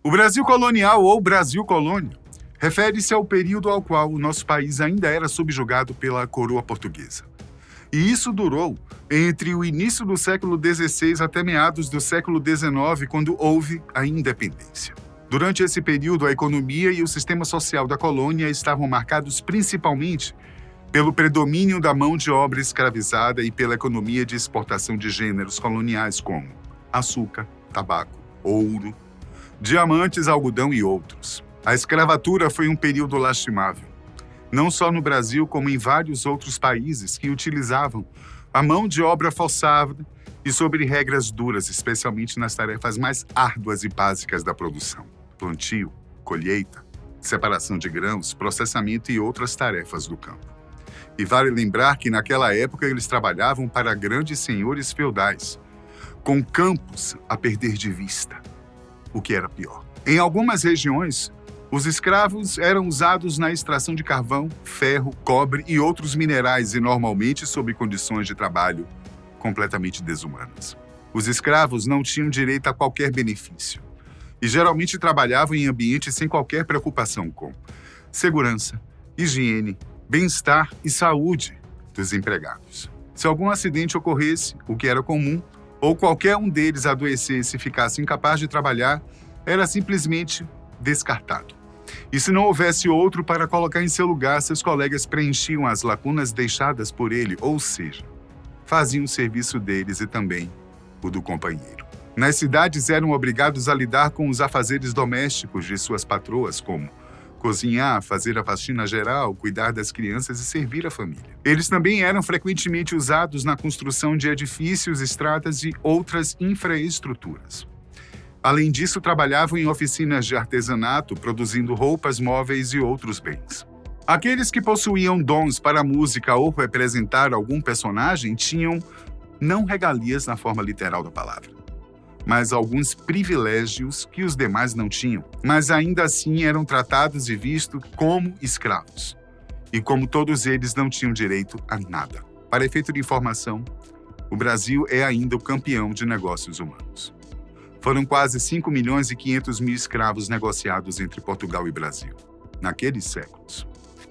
O Brasil colonial ou Brasil colônia refere-se ao período ao qual o nosso país ainda era subjugado pela coroa portuguesa. E isso durou entre o início do século XVI até meados do século XIX, quando houve a independência. Durante esse período, a economia e o sistema social da colônia estavam marcados principalmente pelo predomínio da mão de obra escravizada e pela economia de exportação de gêneros coloniais como açúcar, tabaco, ouro, diamantes, algodão e outros. A escravatura foi um período lastimável, não só no Brasil, como em vários outros países que utilizavam a mão de obra forçada e sob regras duras, especialmente nas tarefas mais árduas e básicas da produção: plantio, colheita, separação de grãos, processamento e outras tarefas do campo. E vale lembrar que naquela época eles trabalhavam para grandes senhores feudais, com campos a perder de vista, o que era pior. Em algumas regiões, os escravos eram usados na extração de carvão, ferro, cobre e outros minerais, e normalmente sob condições de trabalho completamente desumanas. Os escravos não tinham direito a qualquer benefício e geralmente trabalhavam em ambientes sem qualquer preocupação com segurança, higiene, bem-estar e saúde dos empregados. Se algum acidente ocorresse, o que era comum, ou qualquer um deles adoecesse e ficasse incapaz de trabalhar, era simplesmente descartado. E se não houvesse outro para colocar em seu lugar, seus colegas preenchiam as lacunas deixadas por ele, ou seja, faziam o serviço deles e também o do companheiro. Nas cidades eram obrigados a lidar com os afazeres domésticos de suas patroas, como cozinhar, fazer a faxina geral, cuidar das crianças e servir a família. Eles também eram frequentemente usados na construção de edifícios, estradas e outras infraestruturas. Além disso, trabalhavam em oficinas de artesanato, produzindo roupas, móveis e outros bens. Aqueles que possuíam dons para a música ou representar algum personagem tinham não regalias na forma literal da palavra, mas alguns privilégios que os demais não tinham, mas ainda assim eram tratados e vistos como escravos. E como todos eles não tinham direito a nada. Para efeito de informação, o Brasil é ainda o campeão de negócios humanos. Foram quase 5 milhões e 500 mil escravos negociados entre Portugal e Brasil, naqueles séculos.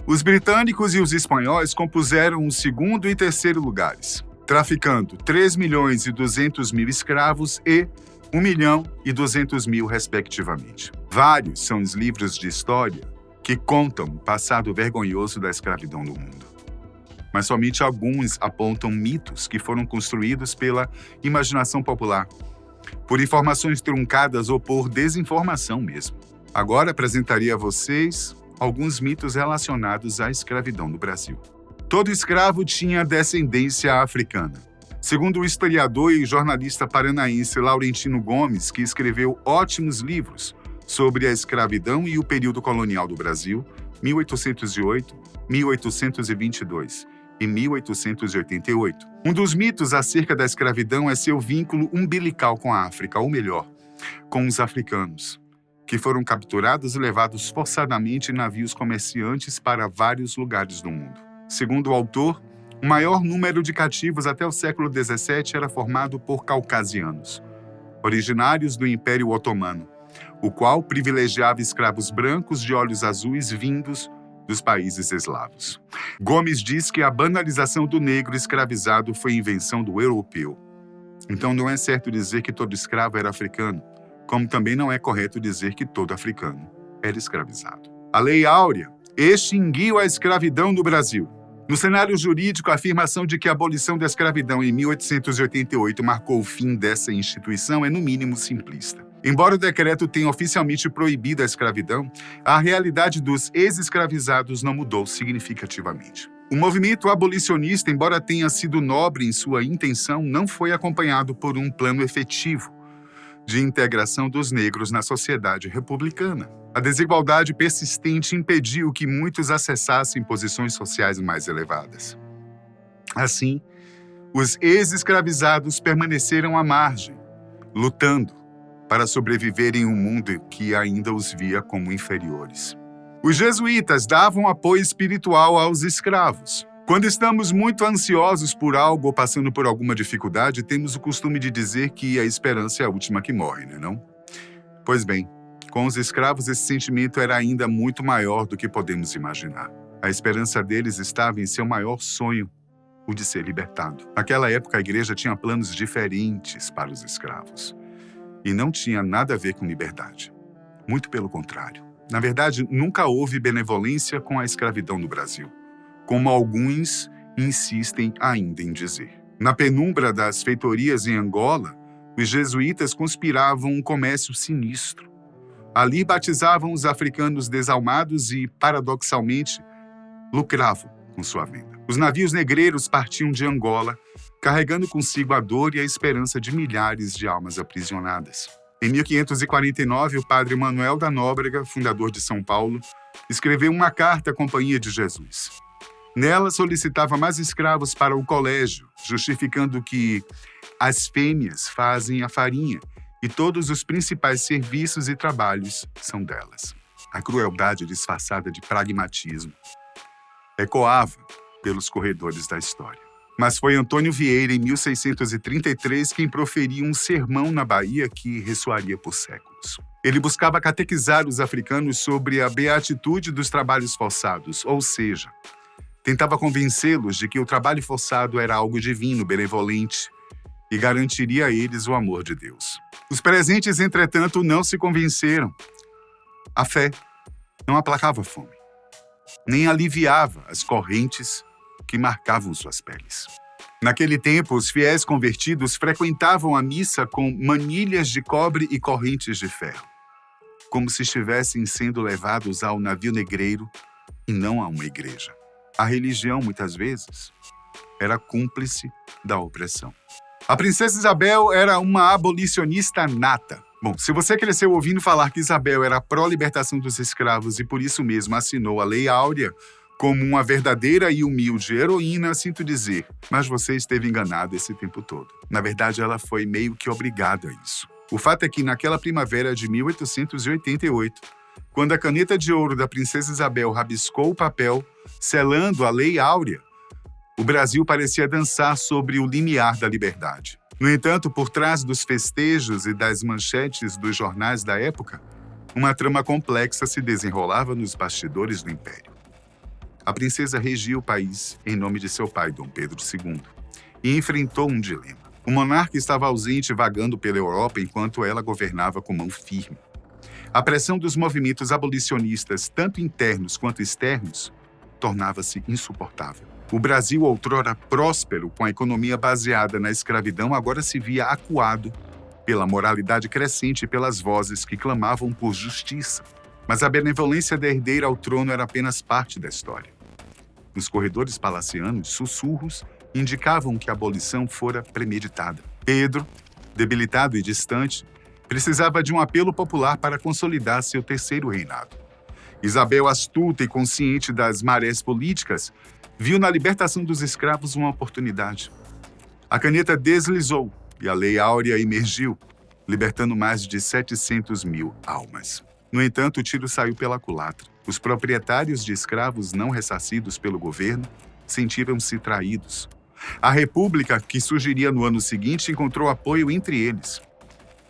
Os britânicos e os espanhóis compuseram o segundo e terceiro lugares, traficando 3 milhões e 200 mil escravos e 1 milhão e 200 mil, respectivamente. Vários são os livros de história que contam o passado vergonhoso da escravidão no mundo. Mas somente alguns apontam mitos que foram construídos pela imaginação popular, por informações truncadas ou por desinformação mesmo. Agora apresentaria a vocês alguns mitos relacionados à escravidão no Brasil. Todo escravo tinha descendência africana. Segundo o historiador e jornalista paranaense Laurentino Gomes, que escreveu ótimos livros sobre a escravidão e o período colonial do Brasil, 1808, 1822 e 1888. Um dos mitos acerca da escravidão é seu vínculo umbilical com a África, ou melhor, com os africanos, que foram capturados e levados forçadamente em navios comerciantes para vários lugares do mundo. Segundo o autor, o maior número de cativos até o século XVII era formado por caucasianos, originários do Império Otomano, o qual privilegiava escravos brancos de olhos azuis vindos dos países eslavos. Gomes diz que a banalização do negro escravizado foi invenção do europeu. Então não é certo dizer que todo escravo era africano, como também não é correto dizer que todo africano era escravizado. A Lei Áurea extinguiu a escravidão no Brasil. No cenário jurídico, a afirmação de que a abolição da escravidão em 1888 marcou o fim dessa instituição é, no mínimo, simplista. Embora o decreto tenha oficialmente proibido a escravidão, a realidade dos ex-escravizados não mudou significativamente. O movimento abolicionista, embora tenha sido nobre em sua intenção, não foi acompanhado por um plano efetivo de integração dos negros na sociedade republicana. A desigualdade persistente impediu que muitos acessassem posições sociais mais elevadas. Assim, os ex-escravizados permaneceram à margem, lutando para sobreviver em um mundo que ainda os via como inferiores. Os jesuítas davam apoio espiritual aos escravos. Quando estamos muito ansiosos por algo ou passando por alguma dificuldade, temos o costume de dizer que a esperança é a última que morre, não é não? Pois bem, Com os escravos, esse sentimento era ainda muito maior do que podemos imaginar. A esperança deles estava em seu maior sonho, o de ser libertado. Naquela época, a igreja tinha planos diferentes para os escravos. E não tinha nada a ver com liberdade. Muito pelo contrário. Na verdade, nunca houve benevolência com a escravidão no Brasil, como alguns insistem ainda em dizer. Na penumbra das feitorias em Angola, os jesuítas conspiravam um comércio sinistro. Ali batizavam os africanos desalmados e, paradoxalmente, lucravam com sua venda. Os navios negreiros partiam de Angola, carregando consigo a dor e a esperança de milhares de almas aprisionadas. Em 1549, o padre Manuel da Nóbrega, fundador de São Paulo, escreveu uma carta à Companhia de Jesus. Nela solicitava mais escravos para o colégio, justificando que as fêmeas fazem a farinha e todos os principais serviços e trabalhos são delas. A crueldade disfarçada de pragmatismo ecoava pelos corredores da história. Mas foi Antônio Vieira, em 1633, quem proferiu um sermão na Bahia que ressoaria por séculos. Ele buscava catequizar os africanos sobre a beatitude dos trabalhos forçados, ou seja, tentava convencê-los de que o trabalho forçado era algo divino, benevolente, e garantiria a eles o amor de Deus. Os presentes, entretanto, não se convenceram. A fé não aplacava a fome, nem aliviava as correntes que marcavam suas peles. Naquele tempo, os fiéis convertidos frequentavam a missa com manilhas de cobre e correntes de ferro, como se estivessem sendo levados ao navio negreiro e não a uma igreja. A religião, muitas vezes, era cúmplice da opressão. A princesa Isabel era uma abolicionista nata. Bom, se você cresceu ouvindo falar que Isabel era pró-libertação dos escravos e por isso mesmo assinou a Lei Áurea como uma verdadeira e humilde heroína, sinto dizer, mas você esteve enganado esse tempo todo. Na verdade, ela foi meio que obrigada a isso. O fato é que naquela primavera de 1888, quando a caneta de ouro da princesa Isabel rabiscou o papel, selando a Lei Áurea, o Brasil parecia dançar sobre o limiar da liberdade. No entanto, por trás dos festejos e das manchetes dos jornais da época, uma trama complexa se desenrolava nos bastidores do Império. A princesa regia o país em nome de seu pai, Dom Pedro II, e enfrentou um dilema. O monarca estava ausente, vagando pela Europa enquanto ela governava com mão firme. A pressão dos movimentos abolicionistas, tanto internos quanto externos, tornava-se insuportável. O Brasil, outrora próspero, com a economia baseada na escravidão, agora se via acuado pela moralidade crescente e pelas vozes que clamavam por justiça. Mas a benevolência da herdeira ao trono era apenas parte da história. Nos corredores palacianos, sussurros indicavam que a abolição fora premeditada. Pedro, debilitado e distante, precisava de um apelo popular para consolidar seu terceiro reinado. Isabel, astuta e consciente das marés políticas, viu na libertação dos escravos uma oportunidade. A caneta deslizou e a Lei Áurea emergiu, libertando mais de 700 mil almas. No entanto, o tiro saiu pela culatra. Os proprietários de escravos não ressarcidos pelo governo sentiram-se traídos. A República, que surgiria no ano seguinte, encontrou apoio entre eles.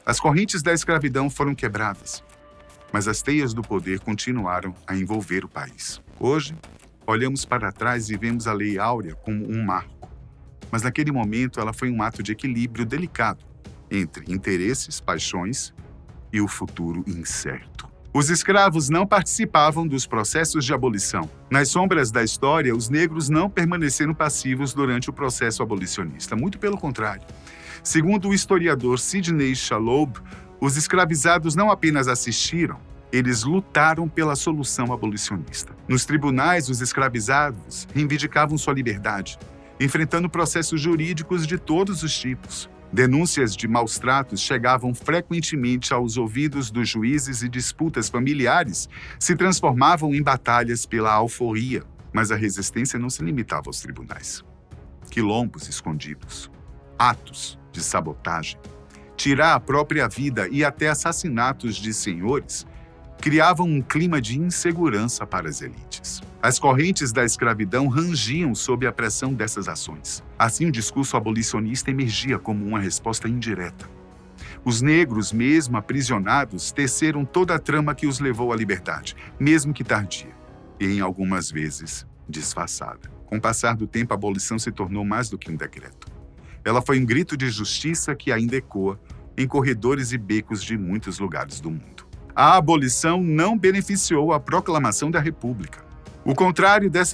As correntes da escravidão foram quebradas, mas as teias do poder continuaram a envolver o país. Hoje, olhamos para trás e vemos a Lei Áurea como um marco, mas naquele momento ela foi um ato de equilíbrio delicado entre interesses, paixões e o futuro incerto. Os escravos não participavam dos processos de abolição. Nas sombras da história, os negros não permaneceram passivos durante o processo abolicionista, muito pelo contrário. Segundo o historiador Sidney Chaloub, os escravizados não apenas assistiram, eles lutaram pela solução abolicionista. Nos tribunais, os escravizados reivindicavam sua liberdade, enfrentando processos jurídicos de todos os tipos. Denúncias de maus-tratos chegavam frequentemente aos ouvidos dos juízes e disputas familiares se transformavam em batalhas pela alforria. Mas a resistência não se limitava aos tribunais. Quilombos escondidos, atos de sabotagem, tirar a própria vida e até assassinatos de senhores criavam um clima de insegurança para as elites. As correntes da escravidão rangiam sob a pressão dessas ações. Assim, o discurso abolicionista emergia como uma resposta indireta. Os negros, mesmo aprisionados, teceram toda a trama que os levou à liberdade, mesmo que tardia, e em algumas vezes disfarçada. Com o passar do tempo, a abolição se tornou mais do que um decreto. Ela foi um grito de justiça que ainda ecoa em corredores e becos de muitos lugares do mundo. A abolição não beneficiou a proclamação da República.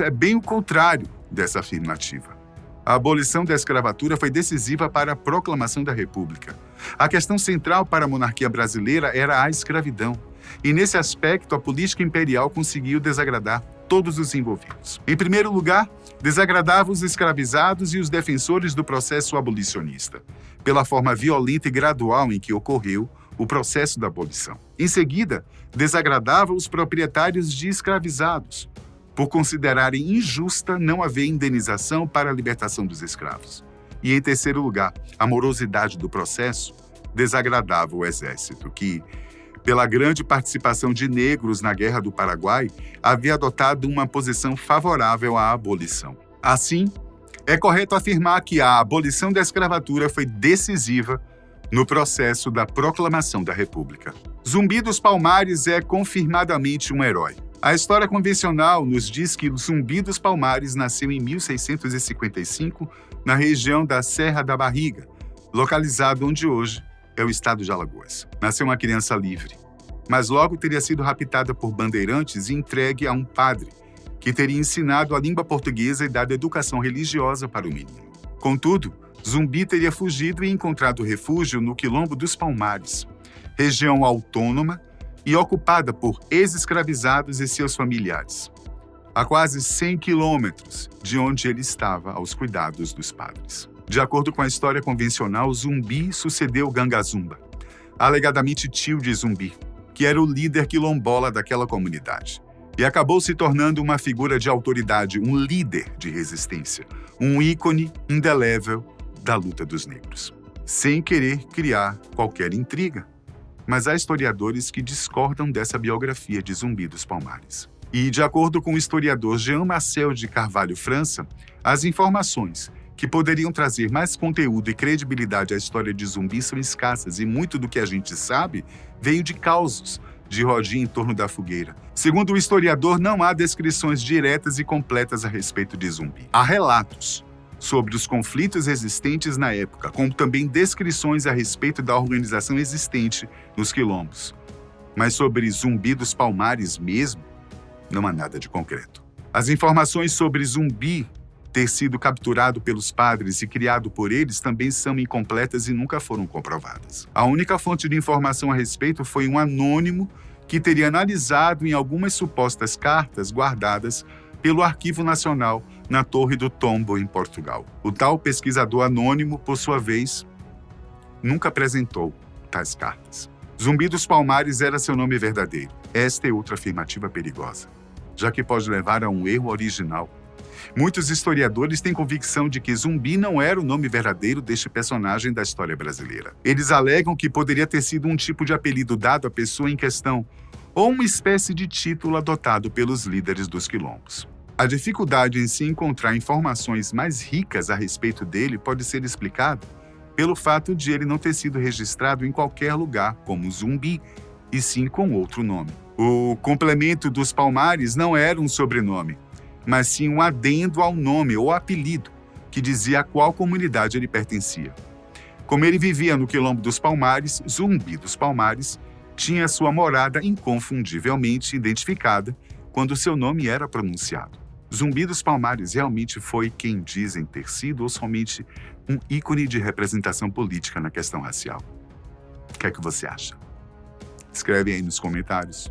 É bem o contrário dessa afirmativa. A abolição da escravatura foi decisiva para a proclamação da República. A questão central para a monarquia brasileira era a escravidão. E nesse aspecto, a política imperial conseguiu desagradar todos os envolvidos. Em primeiro lugar, desagradava os escravizados e os defensores do processo abolicionista, pela forma violenta e gradual em que ocorreu o processo da abolição. Em seguida, desagradava os proprietários de escravizados, por considerarem injusta não haver indenização para a libertação dos escravos. E, em terceiro lugar, a morosidade do processo desagradava o exército, que, pela grande participação de negros na Guerra do Paraguai, havia adotado uma posição favorável à abolição. Assim, é correto afirmar que a abolição da escravatura foi decisiva no processo da proclamação da República. Zumbi dos Palmares é confirmadamente um herói. A história convencional nos diz que Zumbi dos Palmares nasceu em 1655, na região da Serra da Barriga, localizado onde hoje é o estado de Alagoas. Nasceu uma criança livre, mas logo teria sido raptada por bandeirantes e entregue a um padre, que teria ensinado a língua portuguesa e dado educação religiosa para o menino. Contudo, Zumbi teria fugido e encontrado refúgio no Quilombo dos Palmares, região autônoma e ocupada por ex-escravizados e seus familiares, a quase 100 quilômetros de onde ele estava aos cuidados dos padres. De acordo com a história convencional, Zumbi sucedeu Gangazumba, alegadamente tio de Zumbi, que era o líder quilombola daquela comunidade, e acabou se tornando uma figura de autoridade, um líder de resistência, um ícone indelével da luta dos negros. Sem querer criar qualquer intriga, mas há historiadores que discordam dessa biografia de Zumbi dos Palmares. E, de acordo com o historiador Jean-Marcel de Carvalho França, as informações que poderiam trazer mais conteúdo e credibilidade à história de Zumbi são escassas e muito do que a gente sabe veio de causos de rodinha em torno da fogueira. Segundo o historiador, não há descrições diretas e completas a respeito de Zumbi. Há relatos sobre os conflitos existentes na época, como também descrições a respeito da organização existente nos quilombos. Mas sobre Zumbi dos Palmares mesmo, não há nada de concreto. As informações sobre Zumbi ter sido capturado pelos padres e criado por eles também são incompletas e nunca foram comprovadas. A única fonte de informação a respeito foi um anônimo que teria analisado em algumas supostas cartas guardadas pelo Arquivo Nacional na Torre do Tombo, em Portugal. O tal pesquisador anônimo, por sua vez, nunca apresentou tais cartas. Zumbi dos Palmares era seu nome verdadeiro. Esta é outra afirmativa perigosa, já que pode levar a um erro original. Muitos historiadores têm convicção de que Zumbi não era o nome verdadeiro deste personagem da história brasileira. Eles alegam que poderia ter sido um tipo de apelido dado à pessoa em questão, ou uma espécie de título adotado pelos líderes dos quilombos. A dificuldade em se encontrar informações mais ricas a respeito dele pode ser explicada pelo fato de ele não ter sido registrado em qualquer lugar como Zumbi, e sim com outro nome. O complemento dos Palmares não era um sobrenome, mas sim um adendo ao nome ou apelido que dizia a qual comunidade ele pertencia. Como ele vivia no Quilombo dos Palmares, Zumbi dos Palmares tinha sua morada inconfundivelmente identificada quando seu nome era pronunciado. Zumbi dos Palmares realmente foi quem dizem ter sido ou somente um ícone de representação política na questão racial? O que é que você acha? Escreve aí nos comentários.